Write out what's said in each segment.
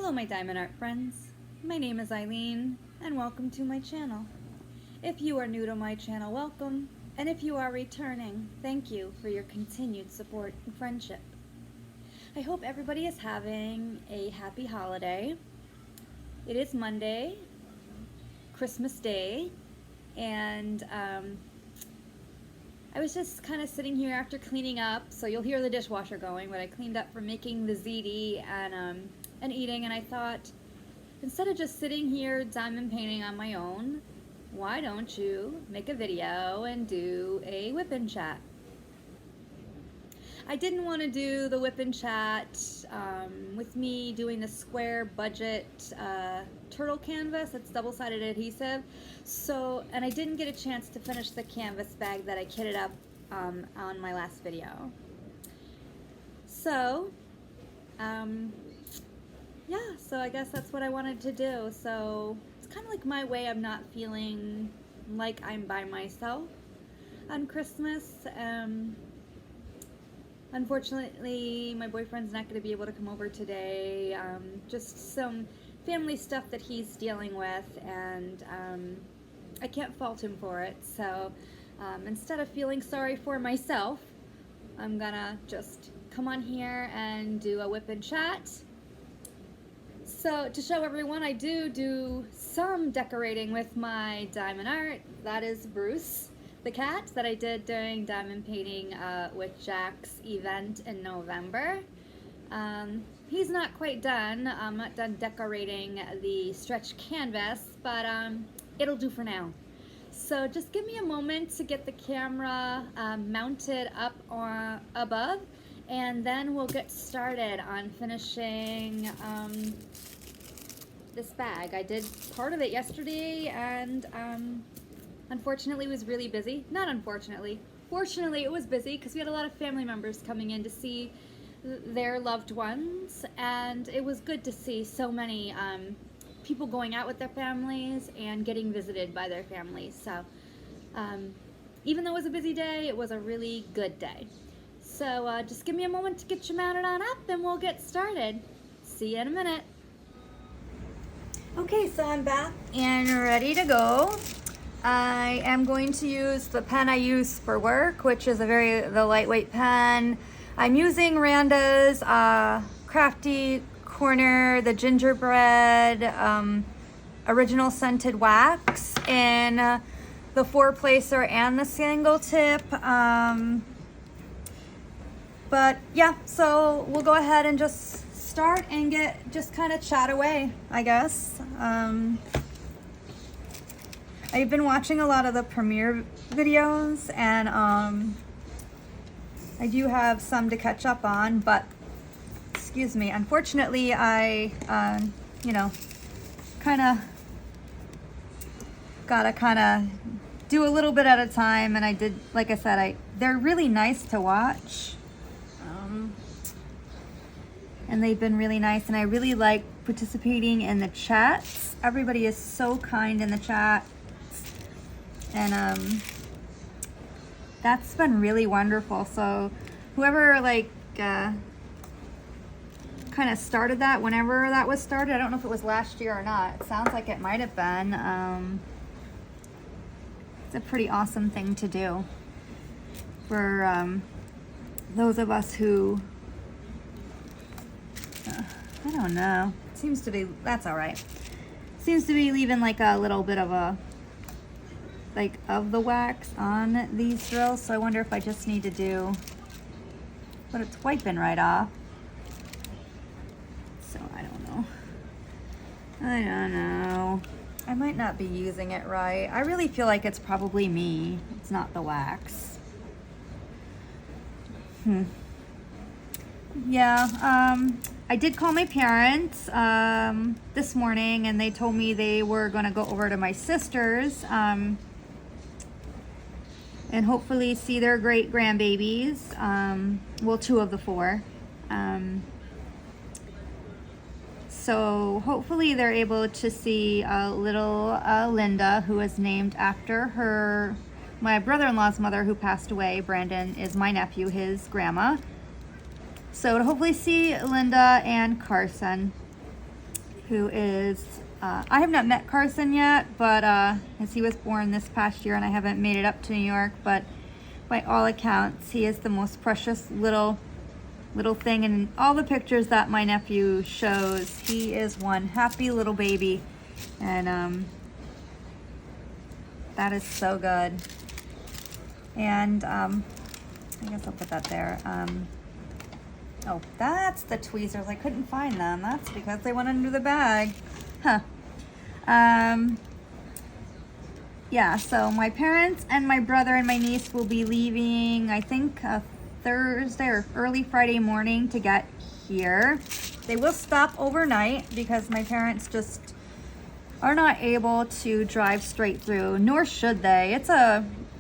Hello my diamond art friends, my name is Eileen and welcome to my channel. If you are new to my channel, welcome, and if you are returning, thank you for your continued support and friendship. I hope everybody is having a happy holiday. It is Monday, Christmas Day, and I was just kind of sitting here after cleaning up, so you'll hear the dishwasher going, but I cleaned up from making the ziti and eating, and I thought, instead of just sitting here diamond painting on my own, why don't you make a video and do a WIP Chat? I didn't want to do the WIP Chat with me doing the square budget turtle canvas. It's double-sided adhesive. So, and I didn't get a chance to finish the canvas bag that I kitted up on my last video. So, yeah, so I guess that's what I wanted to do. So it's kind of like my way of not feeling like I'm by myself on Christmas. Unfortunately, my boyfriend's not going to be able to come over today. Just some family stuff that he's dealing with, and I can't fault him for it. So instead of feeling sorry for myself, I'm gonna just come on here and do a WIP Chat. So to show everyone, I do some decorating with my diamond art. That is Bruce, the cat that I did during diamond painting with Jack's event in November. He's not quite done. I'm not done decorating the stretch canvas, but it'll do for now. So just give me a moment to get the camera mounted up above, and then we'll get started on finishing this bag. I did part of it yesterday, and unfortunately it was really busy. Not unfortunately. Fortunately it was busy because we had a lot of family members coming in to see their loved ones, and it was good to see so many people going out with their families and getting visited by their families. So even though it was a busy day, it was a really good day. So just give me a moment to get you mounted on up and we'll get started. See you in a minute. Okay, so I'm back and ready to go. I am going to use the pen I use for work, which is the lightweight pen. I'm using Randa's Crafty Corner, the gingerbread original scented wax in the 4-placer and the single tip. But yeah, so we'll go ahead and just start and just kind of chat away, I guess. I've been watching a lot of the premiere videos, and I do have some to catch up on, but excuse me, unfortunately I you know, gotta do a little bit at a time, and I did, like I said, they're really nice to watch. And they've been really nice, and I really like participating in the chats. Everybody is so kind in the chat, and that's been really wonderful. So whoever kind of started that, whenever that was started, I don't know if it was last year or not. It sounds like it might have been. It's a pretty awesome thing to do for those of us who I don't know. Seems to be, that's all right. Seems to be leaving like a little bit of of the wax on these drills. So I wonder if I just need to do, but it's wiping right off. So I don't know. I might not be using it right. I really feel like it's probably me. It's not the wax. Yeah, I did call my parents this morning, and they told me they were going to go over to my sister's and hopefully see their great grandbabies. Well, 2 of the 4. So hopefully they're able to see little Linda, who is named after my brother-in-law's mother who passed away. Brandon is my nephew, his grandma. So to hopefully see Linda and Carson. who is, I have not met Carson yet, but as he was born this past year and I haven't made it up to New York, but by all accounts, he is the most precious little thing. And all the pictures that my nephew shows, he is one happy little baby. And that is so good. And I guess I'll put that there. Oh, that's the tweezers. I couldn't find them. That's because they went under the bag. Huh. Yeah, so my parents and my brother and my niece will be leaving, I think, Thursday or early Friday morning to get here. They will stop overnight because my parents just are not able to drive straight through, nor should they. It's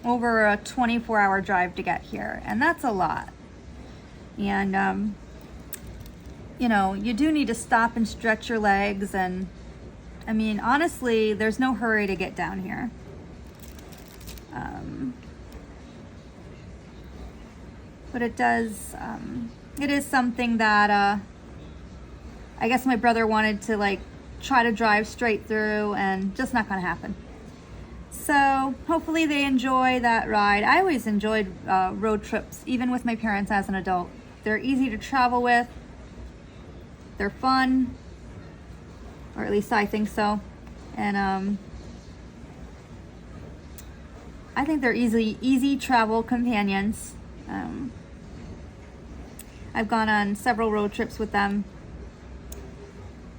over a 24-hour drive to get here, and that's a lot. And, you know, you do need to stop and stretch your legs. And, I mean, honestly, there's no hurry to get down here. But it does, it is something that, I guess my brother wanted to, like, try to drive straight through, and just not gonna happen. So hopefully they enjoy that ride. I always enjoyed road trips, even with my parents as an adult. They're easy to travel with. They're fun, or at least I think so. And I think they're easy travel companions. I've gone on several road trips with them.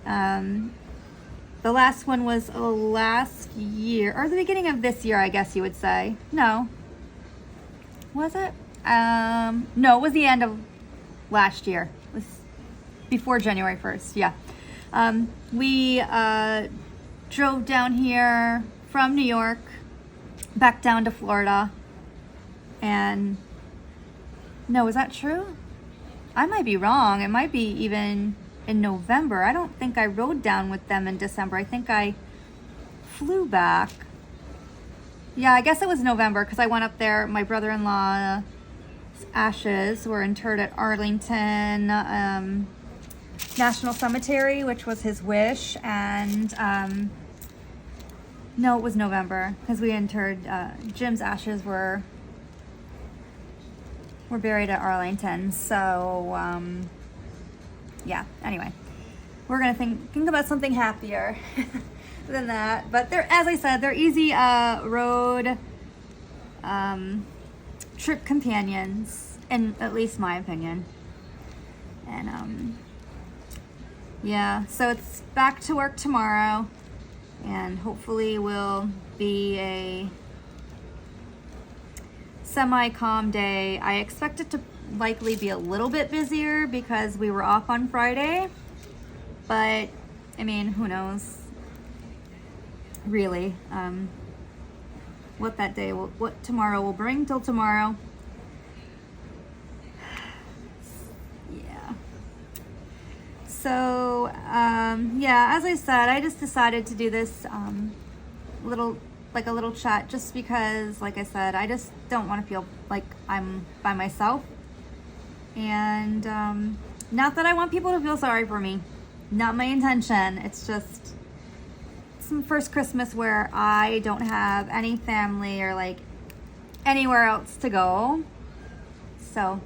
The last one was last year, or the beginning of this year, I guess you would say. No. Was it? No, it was the end of last year. It was before January 1st, yeah. We drove down here from New York, back down to Florida, and no, is that true? I might be wrong. It might be even in November. I don't think I rode down with them in December. I think I flew back. Yeah, I guess it was November because I went up there. My brother-in-law's ashes were interred at Arlington National Cemetery, which was his wish. And no, it was November because we interred, Jim's ashes were buried at Arlington. So yeah, anyway, we're gonna think about something happier than that. But they're, as I said, they're easy road trip companions, in at least my opinion. And yeah, so it's back to work tomorrow, and hopefully will be a semi-calm day. I expect it to likely be a little bit busier because we were off on Friday, but I mean, who knows really what tomorrow will bring till tomorrow. Yeah, so yeah, as I said, I just decided to do this a little chat just because, like I said, I just don't want to feel like I'm by myself. And not that I want people to feel sorry for me, not my intention. It's just, it's my first Christmas where I don't have any family or like anywhere else to go. So,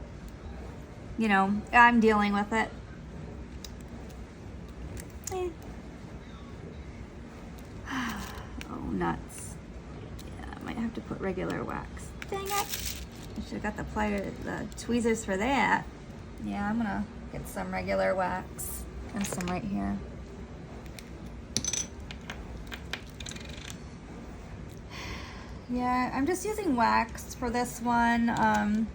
you know, I'm dealing with it. Oh, nuts. Yeah, I might have to put regular wax. Dang it. I should have got the tweezers for that. Yeah, I'm gonna get some regular wax and some right here. Yeah, I'm just using wax for this one. I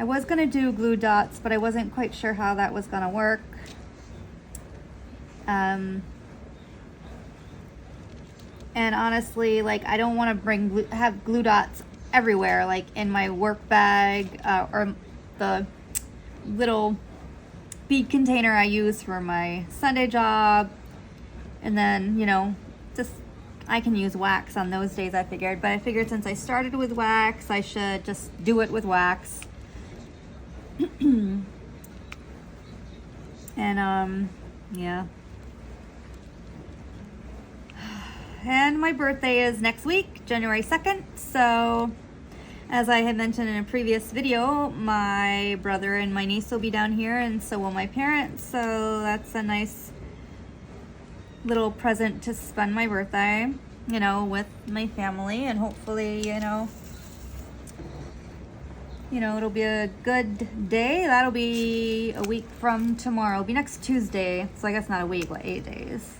was gonna do glue dots, but I wasn't quite sure how that was gonna work. And honestly, like, I don't want to have glue dots everywhere, like in my work bag or the little bead container I use for my Sunday job. And then, you know, just I can use wax on those days, I figured. But I figured since I started with wax, I should just do it with wax. And yeah, and my birthday is next week, January 2nd. So as I had mentioned in a previous video, my brother and my niece will be down here, and so will my parents. So that's a nice little present to spend my birthday, you know, with my family, and hopefully, you know, it'll be a good day. That'll be a week from tomorrow. It'll be next Tuesday. So I guess not a week, but 8 days.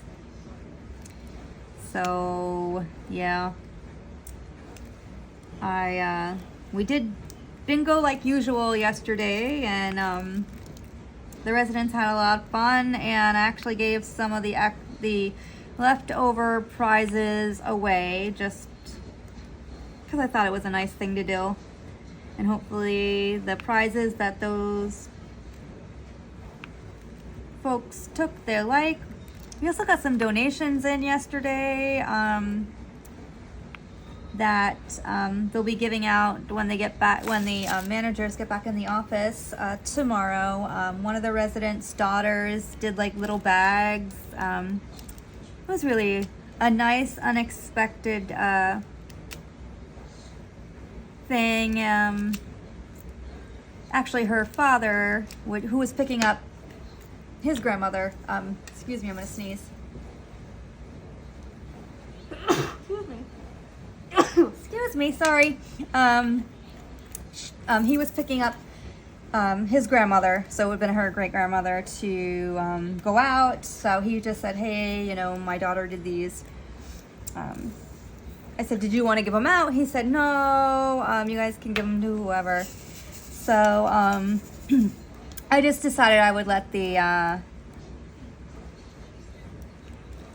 So yeah, we did bingo like usual yesterday, and the residents had a lot of fun, and I actually gave some of the leftover prizes away just because I thought it was a nice thing to do. And hopefully the prizes that those folks took, they like. We also got some donations in yesterday that they'll be giving out when they get back, when the managers get back in the office tomorrow. One of the residents' daughters did like little bags. It was really a nice, unexpected thing. Actually, her father, who was picking up his grandmother, excuse me, I'm gonna sneeze. Excuse me, sorry. He was picking up his grandmother, so it would have been her great grandmother, to go out. So he just said, hey, you know, my daughter did these. I said, did you want to give them out? He said, no, you guys can give them to whoever. So I just decided I would let the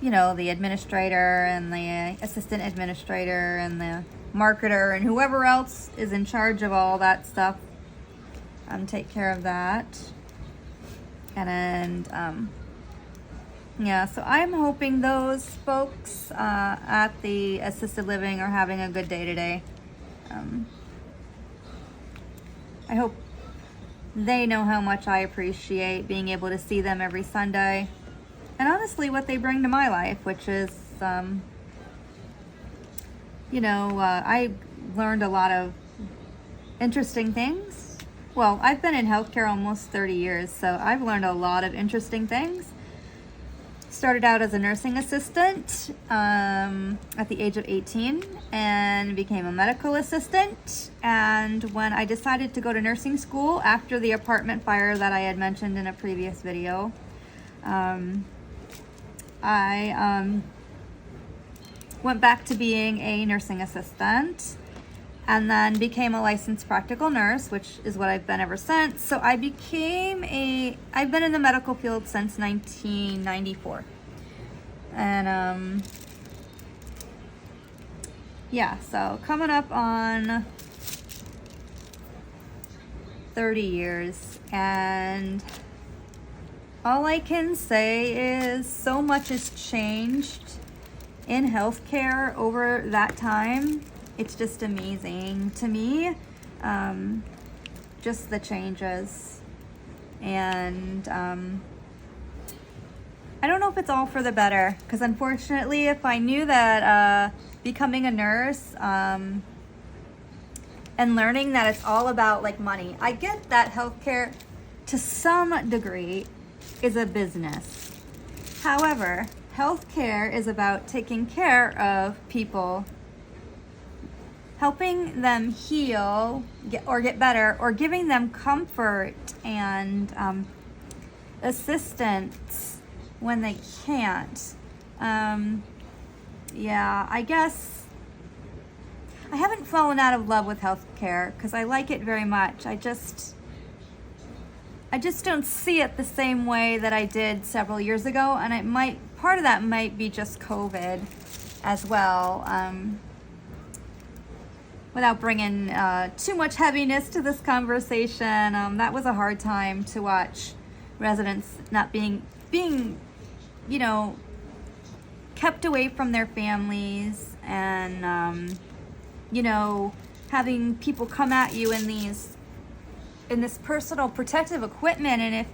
you know, the administrator and the assistant administrator and the marketer and whoever else is in charge of all that stuff take care of that. And yeah, so I'm hoping those folks at the assisted living are having a good day today. I hope they know how much I appreciate being able to see them every Sunday. And honestly, what they bring to my life, which is, you know, I learned a lot of interesting things. Well, I've been in healthcare almost 30 years, so I've learned a lot of interesting things. Started out as a nursing assistant at the age of 18 and became a medical assistant. And when I decided to go to nursing school after the apartment fire that I had mentioned in a previous video, I went back to being a nursing assistant and then became a licensed practical nurse, which is what I've been ever since. So I've been in the medical field since 1994. And yeah, so coming up on 30 years, and all I can say is so much has changed in healthcare over that time. It's just amazing to me, just the changes. And I don't know if it's all for the better, because unfortunately, if I knew that becoming a nurse and learning that it's all about like money, I get that healthcare to some degree is a business. However, healthcare is about taking care of people, helping them heal or get better, or giving them comfort and assistance when they can't. Yeah, I guess I haven't fallen out of love with healthcare because I like it very much. I just don't see it the same way that I did several years ago, and part of that might be just COVID as well. Without bringing too much heaviness to this conversation, that was a hard time to watch residents not being, you know, kept away from their families, and you know, having people come at you in this personal protective equipment. And if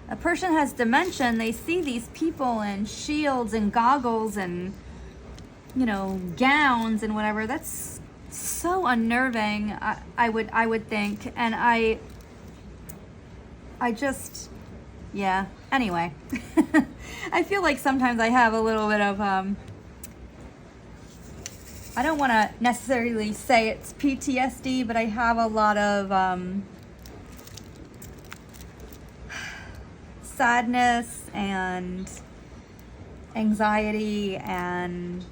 a person has dementia, they see these people in shields and goggles and gowns and whatever. That's so unnerving. I would think, and I just, yeah. Anyway, I feel like sometimes I have a little bit of I don't want to necessarily say it's PTSD, but I have a lot of sadness and anxiety, and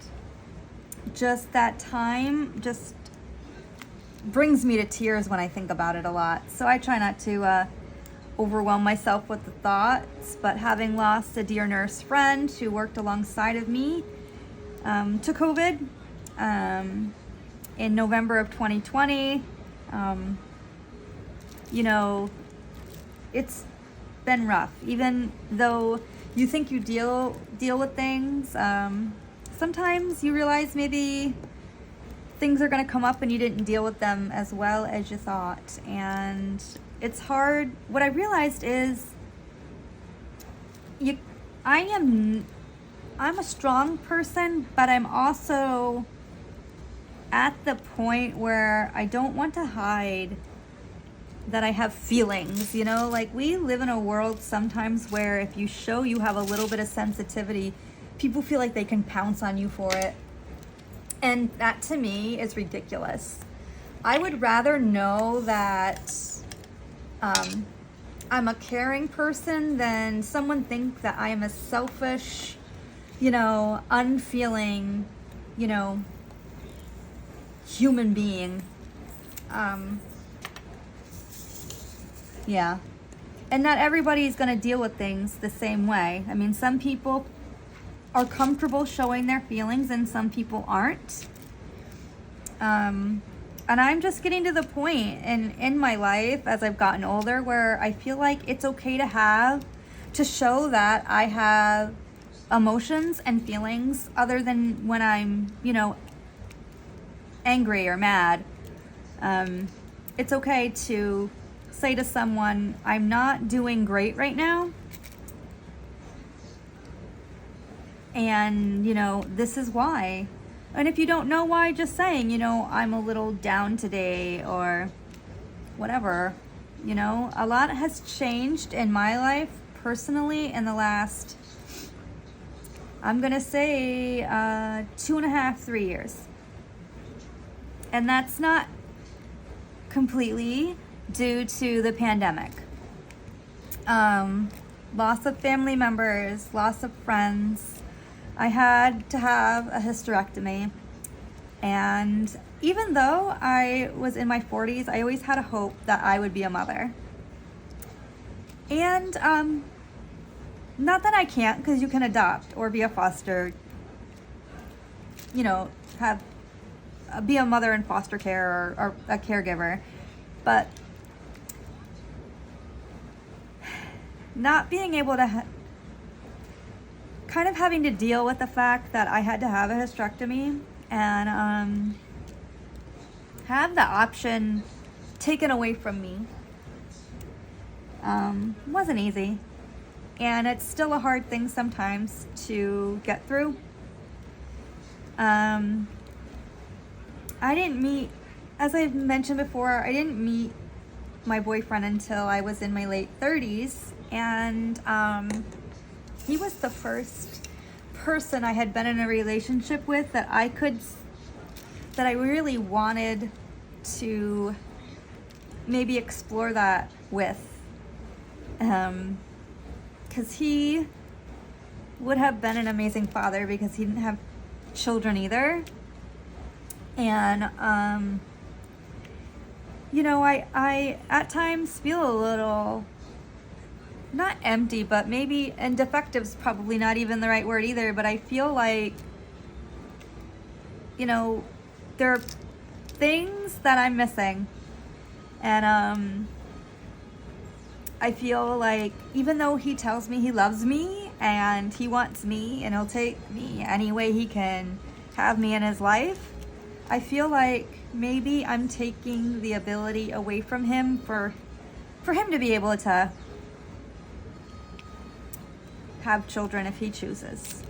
just that time just brings me to tears when I think about it a lot. So I try not to overwhelm myself with the thoughts, but having lost a dear nurse friend who worked alongside of me to COVID in November of 2020, it's been rough. Even though you think you deal with things, sometimes you realize maybe things are going to come up and you didn't deal with them as well as you thought. And it's hard. What I realized is I'm a strong person, but I'm also at the point where I don't want to hide that I have feelings, like we live in a world sometimes where if you show you have a little bit of sensitivity, people feel like they can pounce on you for it. And that to me is ridiculous. I would rather know that I'm a caring person than someone think that I am a selfish, unfeeling, human being. Yeah. And not everybody's going to deal with things the same way. I mean, some people are comfortable showing their feelings and some people aren't. And I'm just getting to the point in my life as I've gotten older where I feel like it's okay to show that I have emotions and feelings other than when I'm, angry or mad. It's okay to say to someone, I'm not doing great right now. And, this is why. And if you don't know why, just saying, I'm a little down today or whatever. A lot has changed in my life personally in the last, I'm going to say 2.5, 3 years. And that's not completely due to the pandemic. Loss of family members, loss of friends. I had to have a hysterectomy. And even though I was in my 40s, I always had a hope that I would be a mother. And not that I can't, because you can adopt or be a foster, be a mother in foster care or a caregiver. But not being able to kind of having to deal with the fact that I had to have a hysterectomy and have the option taken away from me wasn't easy. And it's still a hard thing sometimes to get through. I didn't meet, as I've mentioned before, I didn't meet my boyfriend until I was in my late 30s. And he was the first person I had been in a relationship with that I really wanted to maybe explore that with. Because he would have been an amazing father because he didn't have children either. And, I at times feel a little, not empty, but maybe, and defective's probably not even the right word either, but I feel like, there are things that I'm missing. And, I feel like even though he tells me he loves me and he wants me and he'll take me any way he can have me in his life, I feel like maybe I'm taking the ability away from him for him to be able to have children if he chooses.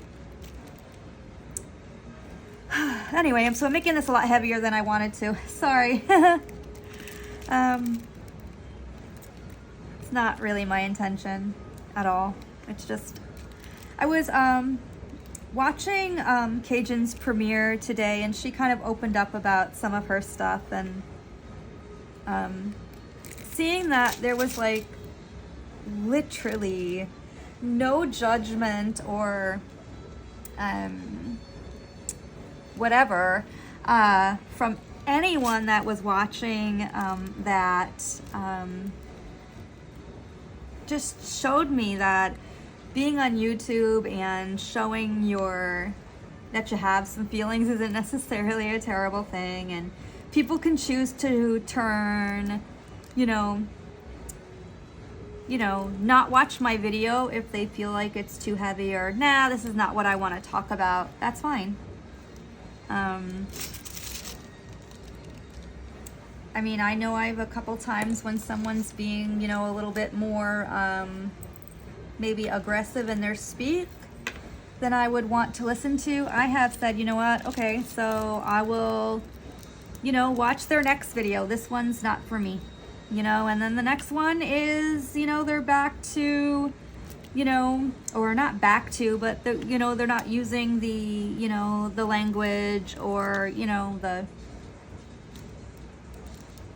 Anyway, so I'm making this a lot heavier than I wanted to. Sorry. It's not really my intention at all. It's just, I was watching Cajun's premiere today, and she kind of opened up about some of her stuff, and seeing that there was like literally no judgment or whatever from anyone that was watching, that just showed me that being on YouTube and showing that you have some feelings isn't necessarily a terrible thing, and people can choose to turn, not watch my video if they feel like it's too heavy, or nah, this is not what I want to talk about. That's fine. I mean, I know I've a couple times when someone's being, a little bit more maybe aggressive in their speak than I would want to listen to. I have said, you know what, okay, so I will, watch their next video. This one's not for me, and then the next one is, they're back to, or not back to, but they're not using the, the language, or,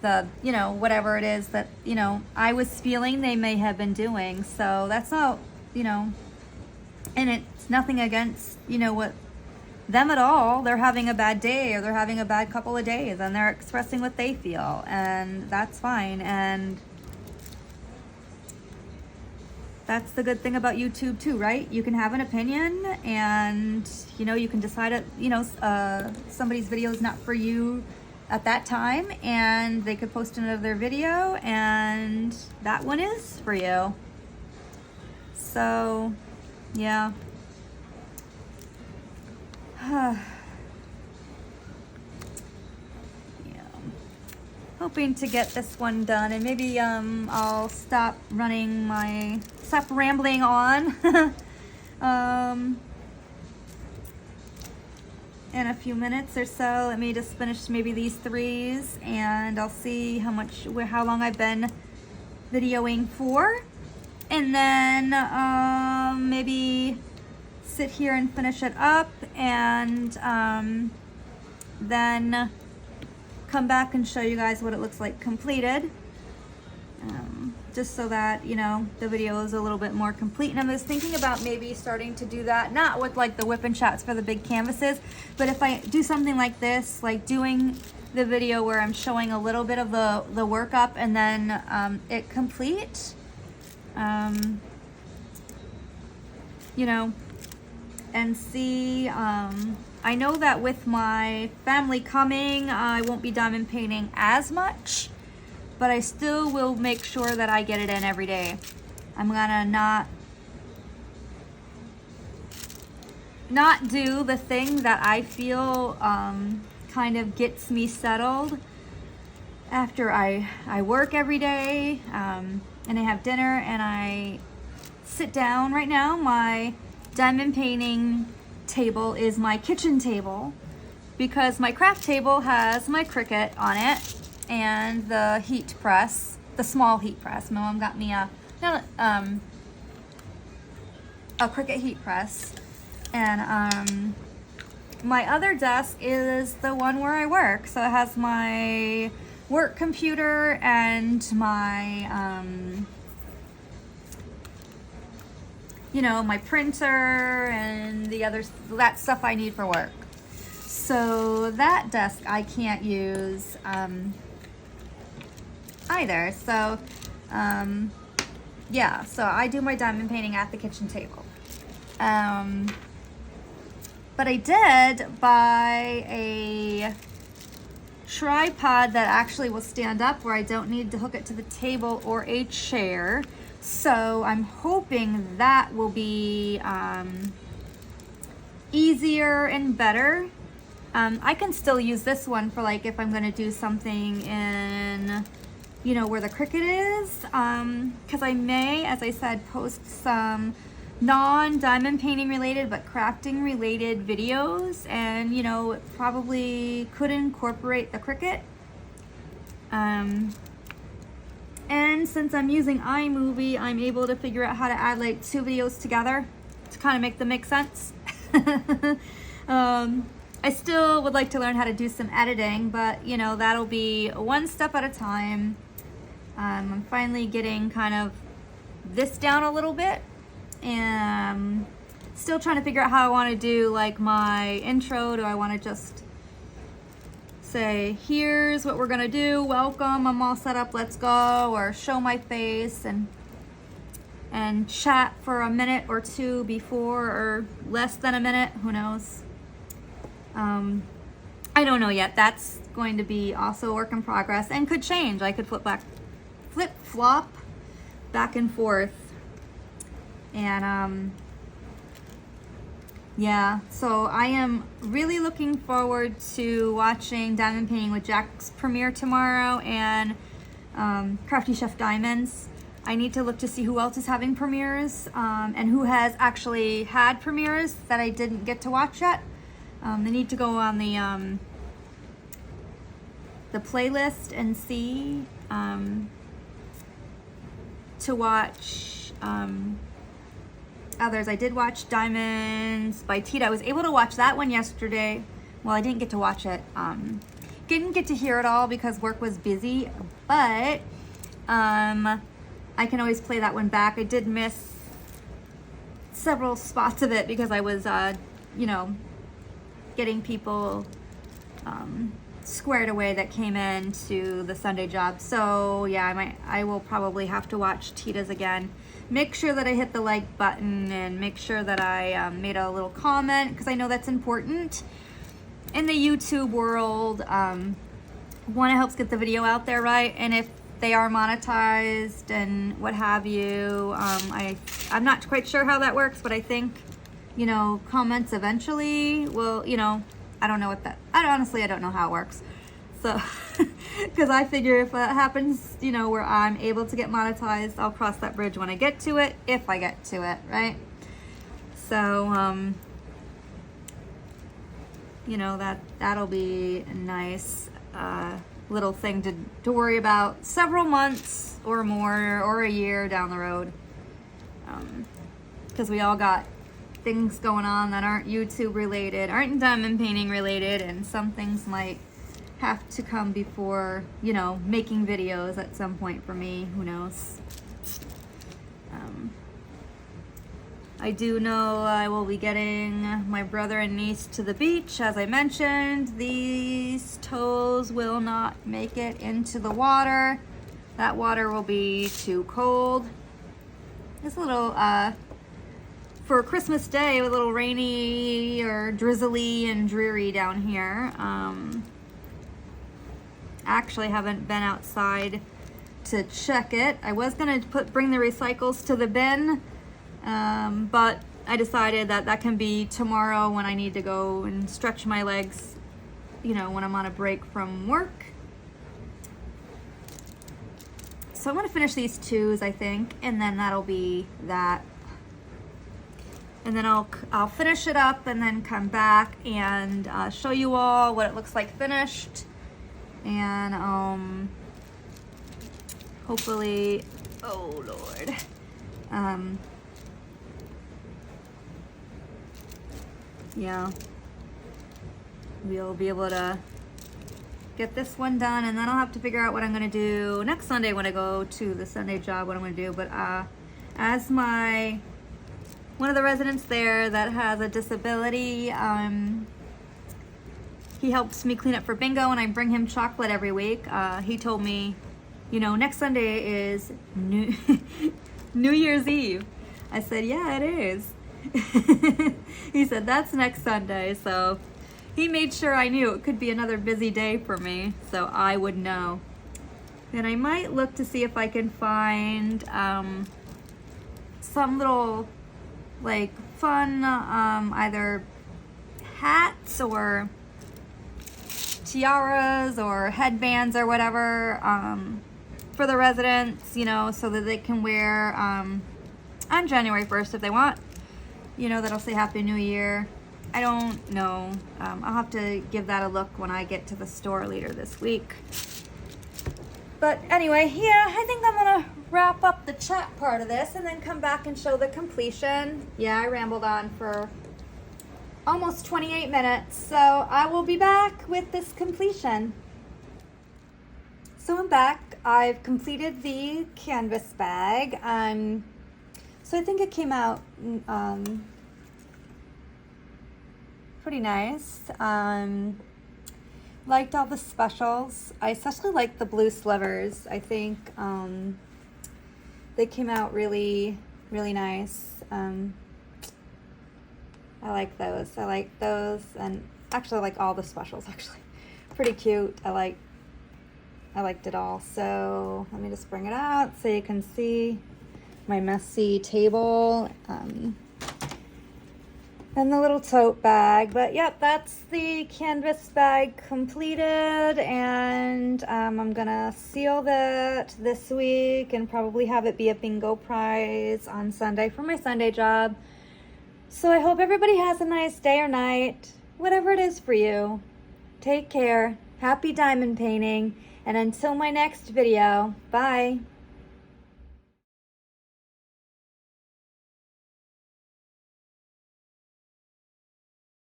the whatever it is that, I was feeling they may have been doing. So that's not, and it's nothing against, what them at all. They're having a bad day, or they're having a bad couple of days, and they're expressing what they feel, and that's fine. And that's the good thing about YouTube too, right? You can have an opinion, and you can decide that somebody's video is not for you at that time, and they could post another video and that one is for you. So yeah. Yeah, hoping to get this one done, and maybe I'll stop rambling on in a few minutes or so. Let me just finish maybe these 3s, and I'll see how long I've been videoing for, and then maybe sit here and finish it up, and then come back and show you guys what it looks like completed, just so that the video is a little bit more complete. And I was thinking about maybe starting to do that, not with like the WIP chats for the big canvases, but if I do something like this, like doing the video where I'm showing a little bit of the workup, and then it complete, and see. I know that with my family coming, I won't be diamond painting as much, but I still will make sure that I get it in every day. I'm gonna not do the thing that I feel kind of gets me settled after I work every day, and I have dinner and I sit down. Right now, my diamond painting table is my kitchen table, because my craft table has my Cricut on it and the heat press, the small heat press. My mom got me a Cricut heat press, and my other desk is the one where I work. So it has my work computer and my my printer and that stuff I need for work. So that desk I can't use either. So yeah, so I do my diamond painting at the kitchen table. But I did buy a tripod that actually will stand up, where I don't need to hook it to the table or a chair. So I'm hoping that will be easier and better. I can still use this one for like if I'm going to do something in, where the Cricut is, because I may, as I said, post some non-diamond painting related but crafting related videos, and you know, probably could incorporate the Cricut. And since I'm using iMovie, I'm able to figure out how to add like 2 videos together to kind of make them make sense. I still would like to learn how to do some editing, but you know, that'll be one step at a time. I'm finally getting kind of this down a little bit, and still trying to figure out how I want to do like my intro. Do I want to just say, here's what we're gonna do, welcome, I'm all set up, let's go, or show my face and chat for a minute or two before, or less than a minute, who knows. I don't know yet. That's going to be also a work in progress and could change. I could flip-flop back and forth. And yeah, so I am really looking forward to watching Diamond Painting with Jack's premiere tomorrow, and Crafty Chef Diamonds. I need to look to see who else is having premieres, and who has actually had premieres that I didn't get to watch yet. I need to go on the playlist and see to watch others. I did watch Diamonds by Tita. I was able to watch that one yesterday. Well, I didn't get to watch it. Didn't get to hear it all because work was busy, but I can always play that one back. I did miss several spots of it because I was, you know, getting people squared away that came in to the Sunday job. So yeah, I will probably have to watch Tita's again. Make sure that I hit the like button and make sure that I made a little comment, because I know that's important in the YouTube world. One, it helps get the video out there, right? And if they are monetized and what have you, I'm not quite sure how that works, but I think, you know, comments eventually will, you know, I don't know what that, honestly, I don't know how it works. So, because I figure if that happens, you know, where I'm able to get monetized, I'll cross that bridge when I get to it, if I get to it, right? So, you know, that'll be a nice little thing to worry about several months or more, or a year down the road. Because we all got things going on that aren't YouTube related, aren't diamond painting related, and some things might have to come before, you know, making videos at some point for me, who knows. I do know I will be getting my brother and niece to the beach. As I mentioned, these toes will not make it into the water. That water will be too cold. It's a little, for Christmas Day, a little rainy or drizzly and dreary down here. Actually haven't been outside to check it. I was gonna bring the recycles to the bin, but I decided that can be tomorrow when I need to go and stretch my legs, you know, when I'm on a break from work. So I'm gonna finish these twos, I think, and then that'll be that. And then I'll finish it up and then come back and show you all what it looks like finished. And hopefully, oh Lord, yeah, we'll be able to get this one done, and then I'll have to figure out what I'm gonna do next Sunday when I go to the Sunday job, what I'm gonna do. But as one of the residents there that has a disability, he helps me clean up for bingo, and I bring him chocolate every week. He told me, you know, next Sunday is New Year's Eve. I said, yeah, it is. He said, that's next Sunday. So he made sure I knew it could be another busy day for me, so I would know. And I might look to see if I can find some little, like, fun, either hats or tiaras or headbands or whatever, for the residents, you know, so that they can wear on January 1st if they want. You know, that'll say Happy New Year. I don't know. I'll have to give that a look when I get to the store later this week. But anyway, yeah, I think I'm gonna wrap up the chat part of this and then come back and show the completion. Yeah, I rambled on for almost 28 minutes, so I will be back with this completion. So I'm back. I've completed the canvas bag. So I think it came out pretty nice. Liked all the specials. I especially like the blue slivers. I think they came out really, really nice. I like those. And actually I like all the specials, actually. Pretty cute. I liked it all. So let me just bring it out so you can see my messy table. And the little tote bag. But yep, that's the canvas bag completed, and I'm gonna seal that this week and probably have it be a bingo prize on Sunday for my Sunday job. So I hope everybody has a nice day or night, whatever it is for you. Take care, happy diamond painting, and until my next video, bye.